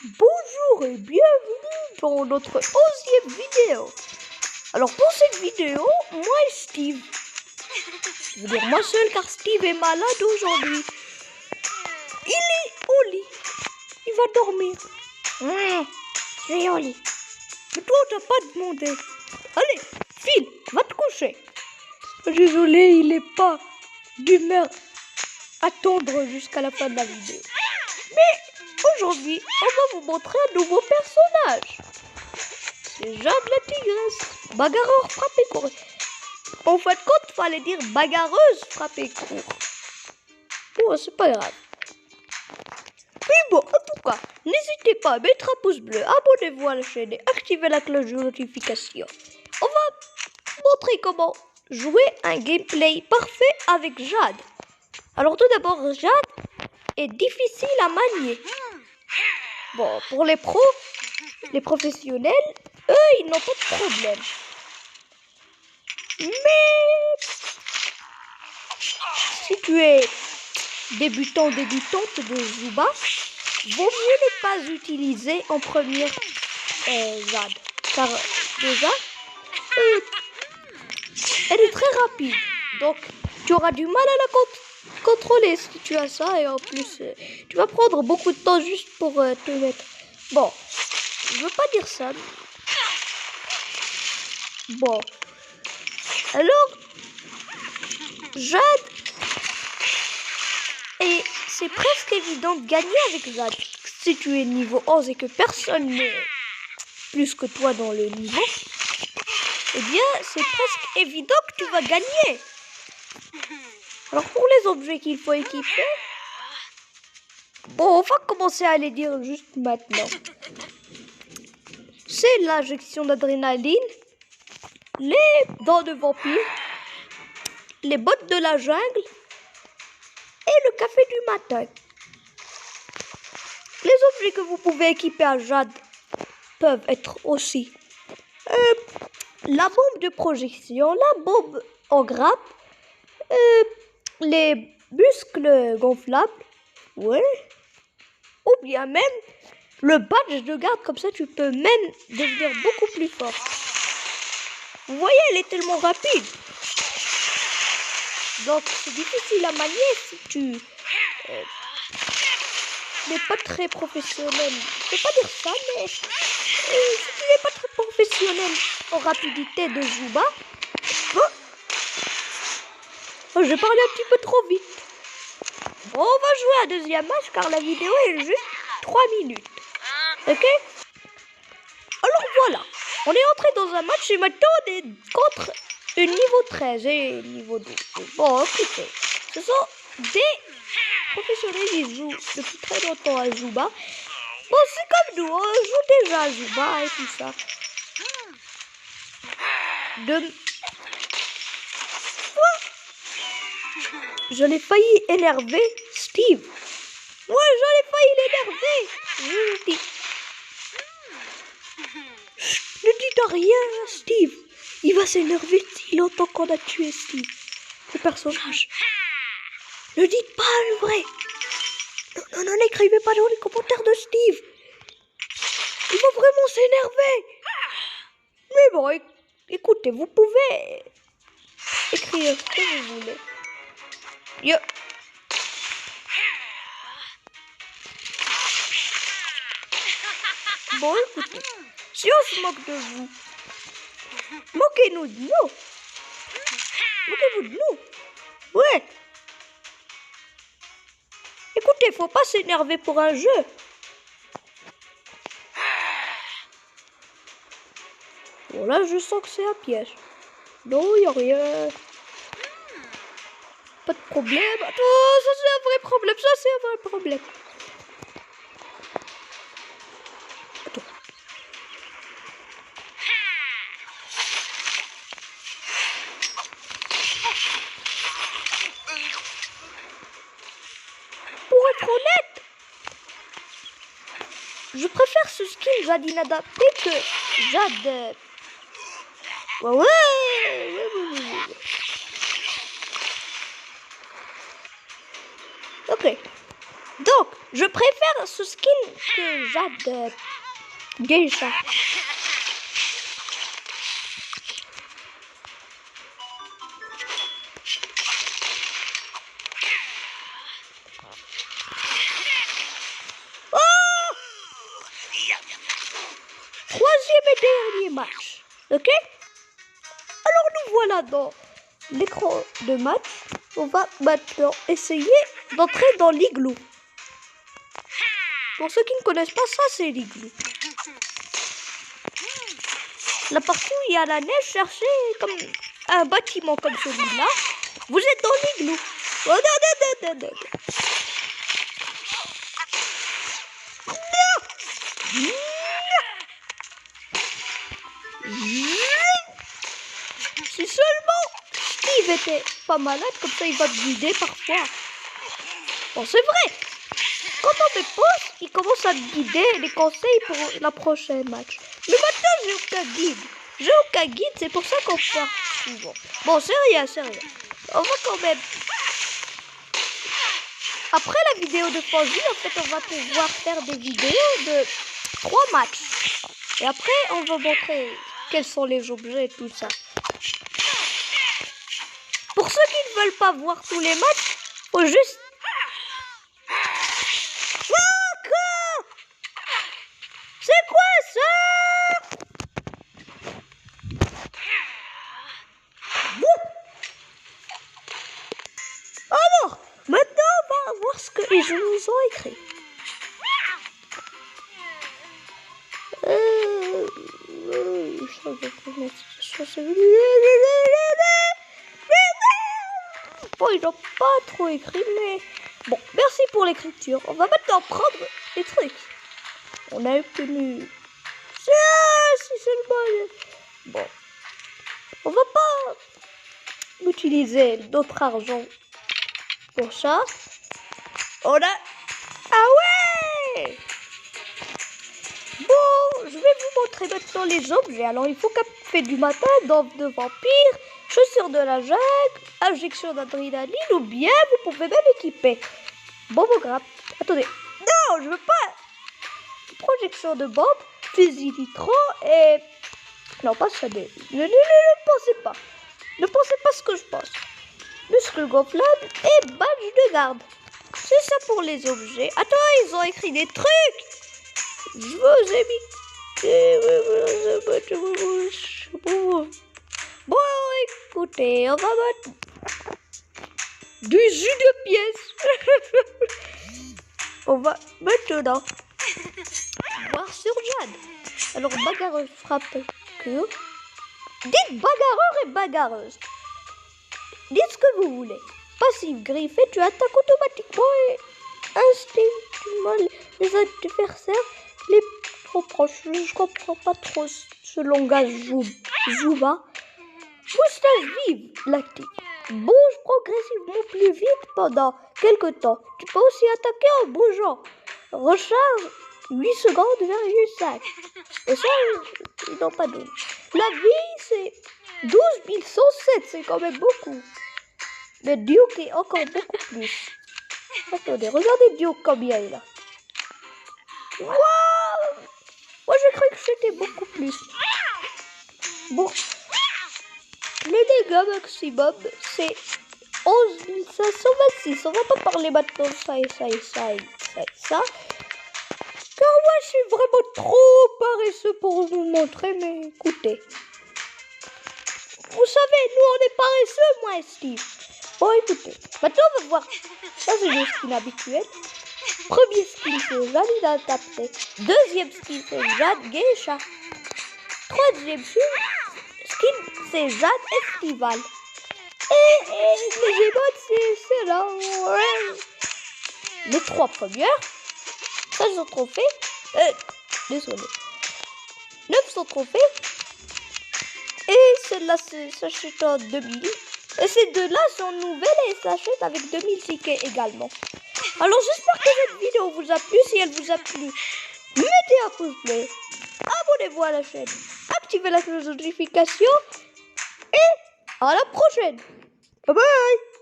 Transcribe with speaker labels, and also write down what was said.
Speaker 1: Bonjour et bienvenue dans notre 11e vidéo. Alors pour cette vidéo, moi et Steve, je veux dire moi seul car Steve est malade aujourd'hui. Il est au lit, il va dormir. Ouais, je suis au lit. Mais toi t'as pas demandé. Allez, file, va te coucher. Désolé, il est pas d'humeur à attendre jusqu'à la fin de la vidéo. Mais aujourd'hui, on va vous montrer un nouveau personnage. C'est Jade la tigresse. Bagarreur frappé court. En fin de compte, fallait dire bagarreuse frappé court. Bon, c'est pas grave. Mais bon, en tout cas, n'hésitez pas à mettre un pouce bleu, abonnez-vous à la chaîne et activez la cloche de notification. On va montrer comment jouer un gameplay parfait avec Jade. Alors tout d'abord, Jade est difficile à manier. Bon, pour les pros, les professionnels, eux, ils n'ont pas de problème. Mais si tu es débutante de Zuba, vaut mieux ne pas utiliser en première Jade. Car déjà, elle est très rapide. Donc, tu auras du mal à la contrôler si tu as ça. Et en plus, tu vas prendre beaucoup de temps juste pour te mettre. Bon, je veux pas dire ça. Bon. Alors, Jade, et c'est presque évident de gagner avec Jade. Si tu es niveau 11 et que personne n'est plus que toi dans le niveau, eh bien, c'est presque évident que tu vas gagner. Alors, pour les objets qu'il faut équiper, bon, on va commencer à les dire juste maintenant. C'est l'injection d'adrénaline, les dents de vampire, les bottes de la jungle et le café du matin. Les objets que vous pouvez équiper à Jade peuvent être aussi la bombe de projection, la bombe en grappe, les muscles gonflables, ouais, ou bien même le badge de garde, comme ça tu peux même devenir beaucoup plus fort. Vous voyez, elle est tellement rapide. Donc c'est difficile à manier si tu n'es pas très professionnel. Je ne peux pas dire ça, mais si tu n'es pas très professionnel en rapidité de Zuba, j'ai parlé un petit peu trop vite. Bon, on va jouer un deuxième match car la vidéo est juste 3 minutes. Ok? Alors voilà, on est entré dans un match et maintenant on est contre une niveau 13 et niveau 12. Bon, écoutez, ce sont des professionnels qui jouent depuis très longtemps à Zuba. Bon, c'est comme nous, on joue déjà à Zuba et tout ça. Je l'ai failli énerver Steve. Ouais, j'en ai failli l'énerver. Je dis. Ne dites rien, Steve. Il va s'énerver s'il entend qu'on a tué Steve, le personnage. Ne dites pas le vrai. Non, n'écrivez pas dans les commentaires de Steve. Il va vraiment s'énerver. Mais bon, écoutez, vous pouvez écrire ce que vous voulez. Yo. Bon, écoutez, si on se moque de vous, moquez-nous de nous. Moquez-vous de nous. Ouais. Écoutez, faut pas s'énerver pour un jeu. Bon, là, je sens que c'est un piège. Non, y a rien. Pas de problème. Oh, ça c'est un vrai problème. Ça c'est un vrai problème. Attends. Pour être honnête, je préfère ce skin Jade inadapté que Jade. Ouais. Ok. Donc, Je préfère ce skin que Jade Geisha. Troisième et dernier match. Ok? Alors nous voilà dans l'écran de match. On va maintenant essayer d'entrer dans l'igloo. Pour ceux qui ne connaissent pas ça, c'est l'igloo. La partie où il y a la neige, cherchez comme un bâtiment comme celui-là. Vous êtes dans l'igloo. Oh, non, non, non, non, non. Si seulement Steve était pas malade, comme ça il va te guider parfois. Bon, c'est vrai. Quand on me pose, il commence à me guider les conseils pour la prochaine match. Mais maintenant, j'ai aucun guide. J'ai aucun guide, c'est pour ça qu'on perd souvent. Bon, c'est rien, c'est rien. On va quand même... Après la vidéo de Fonzie, en fait, on va pouvoir faire des vidéos de 3 matchs. Et après, on va montrer quels sont les objets et tout ça. Pour ceux qui ne veulent pas voir tous les matchs, faut juste... C'est quoi ça? Bon. Alors, maintenant, on va voir ce que les gens nous ont écrit. Bon, ils n'ont pas trop écrit, mais... Bon, merci pour l'écriture. On va maintenant prendre les trucs. On a obtenu... Si seulement... Bon. On va pas utiliser d'autre argent pour ça. On a... Ah ouais! Bon, je vais vous montrer maintenant les objets. Alors, il faut café du matin, dents de vampire, chaussures de la jungle, injection d'adrénaline, ou bien vous pouvez même équiper. Bobograppe. Attendez. Non, je veux pas. Projection de bombe, fusil nitro et... Non, pas ça. Ne pensez pas. Ne pensez pas ce que je pense. Muscle gonflable et badge de garde. C'est ça pour les objets. Attends, ils ont écrit des trucs. Je vous ai mis... Bon, écoutez, on va mettre du jus de pièce. On va maintenant voir sur Jade. Alors, bagarreuse frappe que... Dites bagarreur et bagarreuse. Dites ce que vous voulez. Passive griffé, tu attaques automatiquement et instinctivement les adversaires les trop proches. Je comprends pas trop ce langage Zouba. Moustache vive, l'active. Bouge progressivement plus vite pendant quelques temps. Tu peux aussi attaquer en bougeant. Recharge 8 secondes, 5. Et ça, ils n'ont pas donné. La vie, c'est 12 107, c'est quand même beaucoup. Mais Duke est encore beaucoup plus. Attendez, regardez Duke combien il a. Waouh! Moi, j'ai cru que c'était beaucoup plus. Bon. Le dégât maximum, c'est 11 526. On va pas parler maintenant de ça et ça et ça et ça et ça. Car moi, je suis vraiment trop paresseux pour vous montrer, mais écoutez. Vous savez, nous, on est paresseux, moi et Steve. Bon, écoutez. Maintenant, on va voir. Ça, c'est le skin habituel. Premier skin, c'est Jade inadapté. Deuxième skin, c'est Jade Geisha. Troisième skin, c'est Jade Estival. Et les émotes, c'est là. Ouais. Les 3 premières. 16 trophées. Désolé. 900 trophées. Et celle-là, s'achète en 2000. Et ces deux-là sont nouvelles et s'achètent avec 2000 tickets également. Alors, j'espère que cette vidéo vous a plu. Si elle vous a plu, mettez un pouce bleu. Abonnez-vous à la chaîne. Activez la cloche de notification. Et à la prochaine. Bye bye.